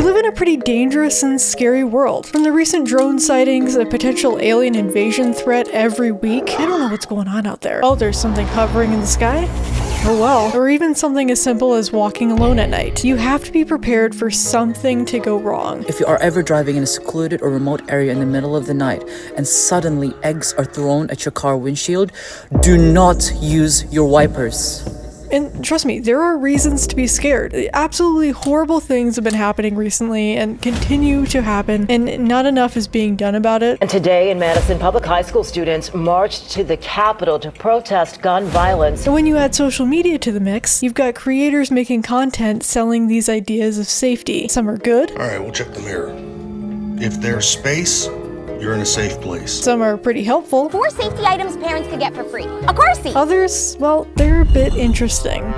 We live in a pretty dangerous and scary world. From the recent drone sightings, a potential alien invasion threat every week. I don't know what's going on out there. Oh, there's something hovering in the sky? Oh well. Or even something as simple as walking alone at night. You have to be prepared for something to go wrong. If you are ever driving in a secluded or remote area in the middle of the night and suddenly eggs are thrown at your car windshield, do not use your wipers. And trust me, there are reasons to be scared. Absolutely horrible things have been happening recently and continue to happen, and not enough is being done about it. And today in Madison, public high school students marched to the Capitol to protest gun violence. And when you add social media to the mix, you've got creators making content selling these ideas of safety. Some are good. All right, we'll check the mirror. If there's space, you're in a safe place. Some are pretty helpful. 4 safety items parents could get for free. A car seat. Others, well, they're a bit interesting.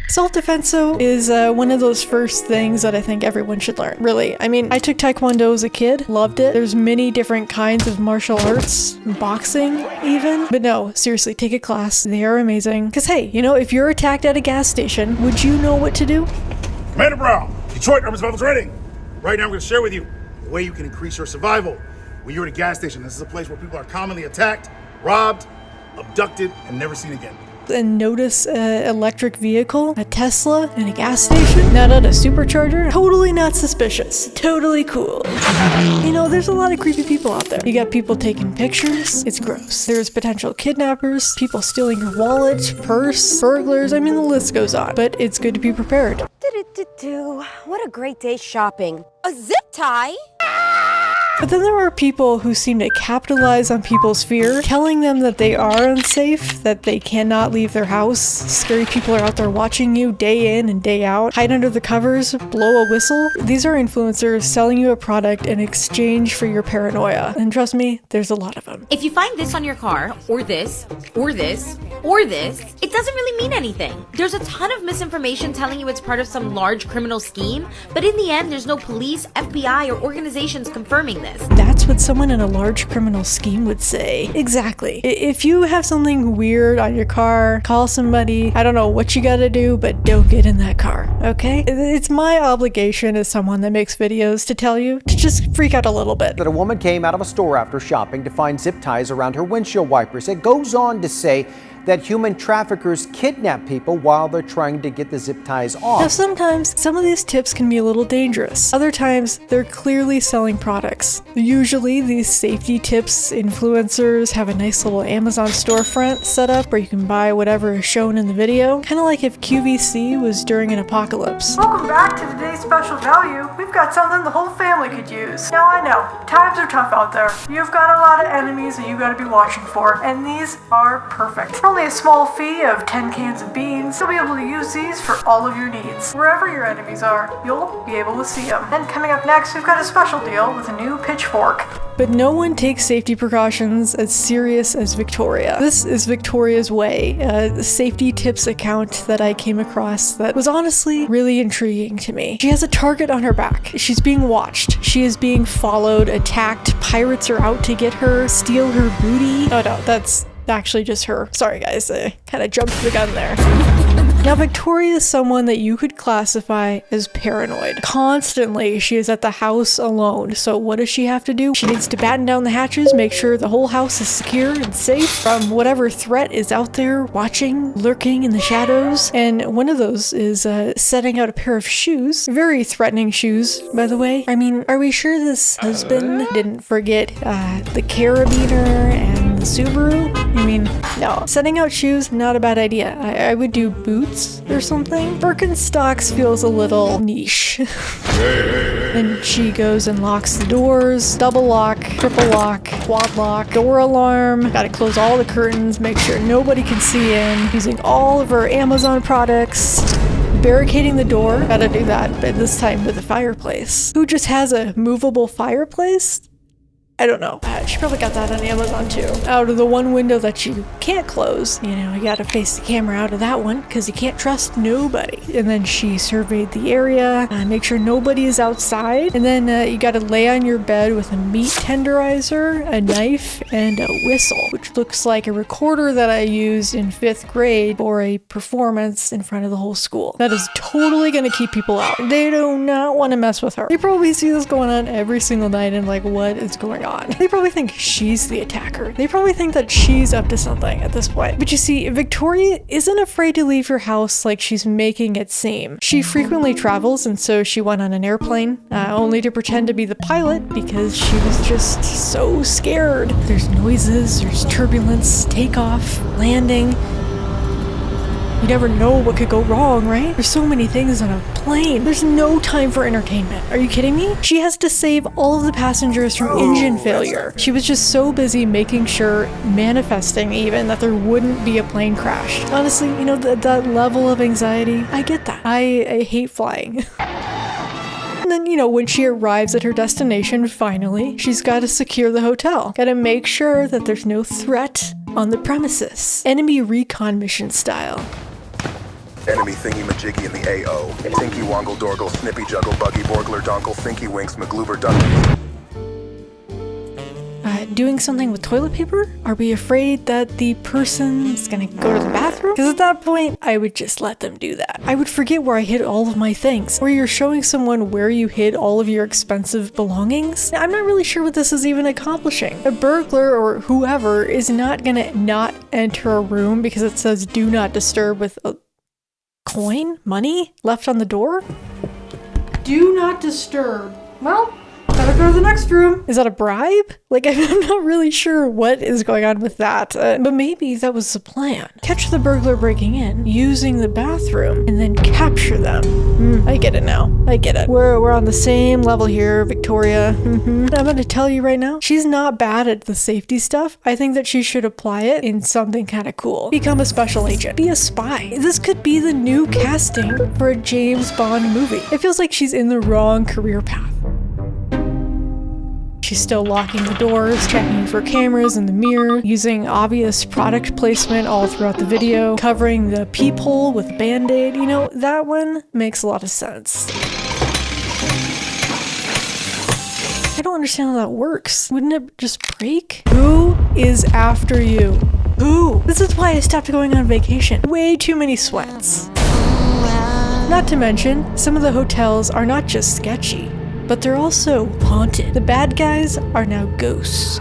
Self-defense, though, is one of those first things that I think everyone should learn. Really. I mean, I took Taekwondo as a kid, loved it. There's many different kinds of martial arts, boxing even. But no, seriously, take a class. They are amazing. Because hey, you know, if you're attacked at a gas station, would you know what to do? Commander Brown, Detroit Urban Survival Training. Right now I'm going to share with you the way you can increase your survival when you're at a gas station. This is a place where people are commonly attacked, robbed, abducted, and never seen again. And notice an electric vehicle, a Tesla, and a gas station, not at a supercharger. Totally not suspicious. Totally cool. You know, there's a lot of creepy people out there. You got people taking pictures. It's gross. There's potential kidnappers, people stealing your wallet, purse, burglars. I mean, the list goes on. But it's good to be prepared. What a great day shopping. A zip tie? But then there are people who seem to capitalize on people's fear, telling them that they are unsafe, that they cannot leave their house. Scary people are out there watching you day in and day out. Hide under the covers, blow a whistle. These are influencers selling you a product in exchange for your paranoia. And trust me, there's a lot of them. If you find this on your car, or this, or this, or this, it doesn't really mean anything. There's a ton of misinformation telling you it's part of some large criminal scheme, but in the end, there's no police, FBI, or organizations confirming this. That's what someone in a large criminal scheme would say. Exactly. If you have something weird on your car, call somebody. I don't know what you gotta do, but don't get in that car, okay? It's my obligation as someone that makes videos to tell you to just freak out a little bit. That a woman came out of a store after shopping to find zip ties around her windshield wipers. It goes on to say that human traffickers kidnap people while they're trying to get the zip ties off. Now sometimes, some of these tips can be a little dangerous. Other times, they're clearly selling products. Usually, these safety tips influencers have a nice little Amazon storefront set up where you can buy whatever is shown in the video. Kind of like if QVC was during an apocalypse. Welcome back to today's special value. We've got something the whole family could use. Now I know, times are tough out there. You've got a lot of enemies that you gotta be watching for, and these are perfect. For only a small fee of 10 cans of beans, you'll be able to use these for all of your needs. Wherever your enemies are, you'll be able to see them. And coming up next, we've got a special deal with a new pitchfork. But no one takes safety precautions as serious as Victoria. This is Victoria's Way, a safety tips account that I came across that was honestly really intriguing to me. She has a target on her back. She's being watched. She is being followed, attacked. Pirates are out to get her, steal her booty. Oh no, that's actually just her. Sorry guys, I kind of jumped the gun there. Now Victoria is someone that you could classify as paranoid. Constantly, she is at the house alone. So what does she have to do? She needs to batten down the hatches, make sure the whole house is secure and safe from whatever threat is out there watching, lurking in the shadows. And one of those is setting out a pair of shoes. Very threatening shoes, by the way. I mean, are we sure this husband didn't forget the carabiner and the Subaru? I mean, no. Setting out shoes, not a bad idea. I would do boots or something. Birkenstocks feels a little niche. And she goes and locks the doors, double lock, triple lock, quad lock, door alarm. Gotta close all the curtains, make sure nobody can see in. Using all of her Amazon products. Barricading the door, gotta do that, but this time with a fireplace. Who just has a movable fireplace? I don't know. She probably got that on Amazon too. Out of the one window that you can't close, you know, you gotta face the camera out of that one because you can't trust nobody. And then she surveyed the area, make sure nobody is outside. And then you gotta lay on your bed with a meat tenderizer, a knife, and a whistle, which looks like a recorder that I used in 5th grade for a performance in front of the whole school. That is totally gonna keep people out. They do not want to mess with her. They probably see this going on every single night and like, what is going on? They probably think she's the attacker. They probably think that she's up to something at this point. But you see, Victoria isn't afraid to leave her house like she's making it seem. She frequently travels, and so she went on an airplane, only to pretend to be the pilot because she was just so scared. There's noises, there's turbulence, takeoff, landing. You never know what could go wrong, right? There's so many things on a plane. There's no time for entertainment. Are you kidding me? She has to save all of the passengers from engine failure. She was just so busy making sure, manifesting even, that there wouldn't be a plane crash. Honestly, you know, that level of anxiety, I get that. I hate flying. And then, you know, when she arrives at her destination, finally, she's got to secure the hotel. Got to make sure that there's no threat on the premises. Enemy recon mission style. Enemy thingy-majiggy in the AO. Tinky wongle dorgle, snippy juggle, buggy borgler donkle, thinky winks, McGloober duck. Doing something with toilet paper? Are we afraid that the person's gonna go to the bathroom? Because at that point, I would just let them do that. I would forget where I hid all of my things. Or you're showing someone where you hid all of your expensive belongings? I'm not really sure what this is even accomplishing. A burglar or whoever is not gonna not enter a room because it says do not disturb with a coin? Money? Left on the door? Do not disturb. Well, better go to the next room. Is that a bribe? Like, I'm not really sure what is going on with that, but maybe that was the plan. Catch the burglar breaking in, using the bathroom, and then capture them. I get it now. I get it. We're on the same level here, Victoria. I'm gonna tell you right now, she's not bad at the safety stuff. I think that she should apply it in something kind of cool. Become a special agent. Be a spy. This could be the new casting for a James Bond movie. It feels like she's in the wrong career path. She's still locking the doors, checking for cameras in the mirror, using obvious product placement all throughout the video, covering the peephole with Band-Aid. You know, that one makes a lot of sense. I don't understand how that works. Wouldn't it just break? Who is after you? Who? This is why I stopped going on vacation. Way too many sweats. Not to mention, some of the hotels are not just sketchy, but they're also haunted. The bad guys are now ghosts.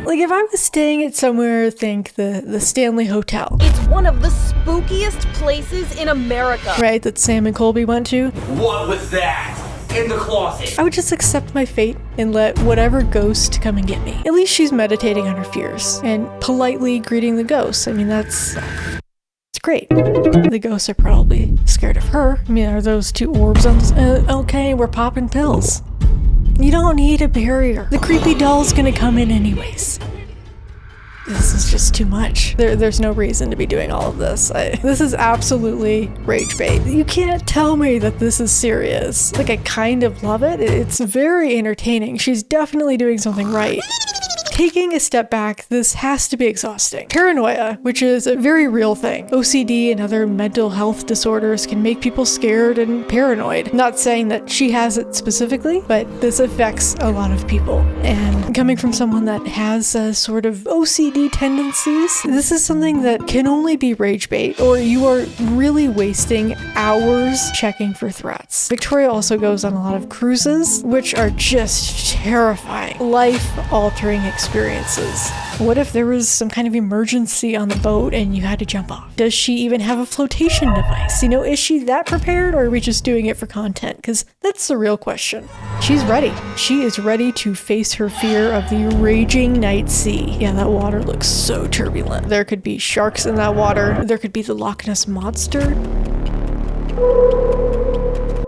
Like, if I was staying at somewhere, think the Stanley Hotel. It's one of the spookiest places in America. Right, that Sam and Colby went to. What was that? In the closet. I would just accept my fate and let whatever ghost come and get me. At least she's meditating on her fears and politely greeting the ghosts. I mean, that's great. The ghosts are probably scared of her. I mean, are those two orbs on this? Okay, we're popping pills. You don't need a barrier. The creepy doll's gonna come in anyways. This is just too much. There's no reason to be doing all of this. This is absolutely rage bait. You can't tell me that this is serious. Like, I kind of love it. It's very entertaining. She's definitely doing something right. Taking a step back, this has to be exhausting. Paranoia, which is a very real thing. OCD and other mental health disorders can make people scared and paranoid. Not saying that she has it specifically, but this affects a lot of people. And coming from someone that has a sort of OCD tendencies, this is something that can only be rage bait, or you are really wasting hours checking for threats. Victoria also goes on a lot of cruises, which are just terrifying, life-altering experiences. What if there was some kind of emergency on the boat and you had to jump off? Does she even have a flotation device? You know, is she that prepared, or are we just doing it for content? Because that's the real question. She's ready. She is ready to face her fear of the raging night sea. Yeah, that water looks so turbulent. There could be sharks in that water. There could be the Loch Ness Monster.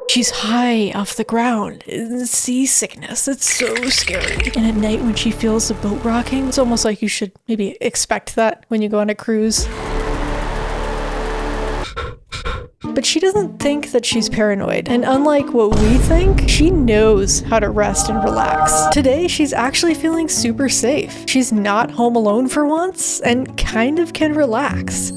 She's high off the ground. Seasickness. It's so scary. And at night when she feels the boat rocking, it's almost like you should maybe expect that when you go on a cruise. But she doesn't think that she's paranoid. And unlike what we think, she knows how to rest and relax. Today, she's actually feeling super safe. She's not home alone for once and kind of can relax.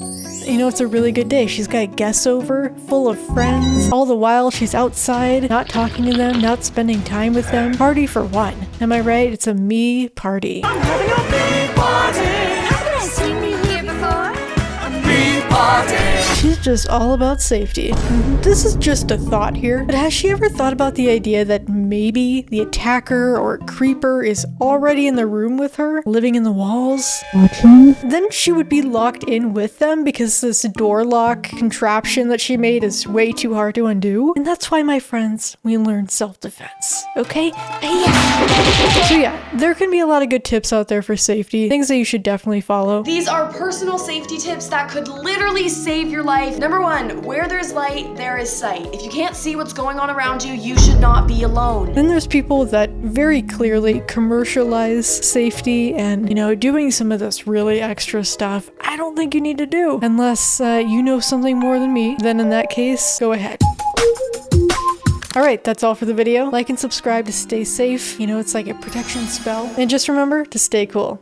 You know, it's a really good day. She's got guests over, full of friends. All the while, she's outside, not talking to them, not spending time with them. Party for one. Am I right? It's a me party. I'm having a big party. Haven't I seen you here before? A me party. She's just all about safety. This is just a thought here, but has she ever thought about the idea that maybe the attacker or creeper is already in the room with her, living in the walls, watching? Then she would be locked in with them because this door lock contraption that she made is way too hard to undo. And that's why, my friends, we learn self-defense, okay? So yeah, there can be a lot of good tips out there for safety, things that you should definitely follow. These are personal safety tips that could literally save your life. Number 1, where there's light, there is sight. If you can't see what's going on around you, you should not be alone. Then there's people that very clearly commercialize safety and, you know, doing some of this really extra stuff I don't think you need to do. Unless you know something more than me, then in that case, go ahead. Alright, that's all for the video. Like and subscribe to stay safe. You know, it's like a protection spell. And just remember to stay cool.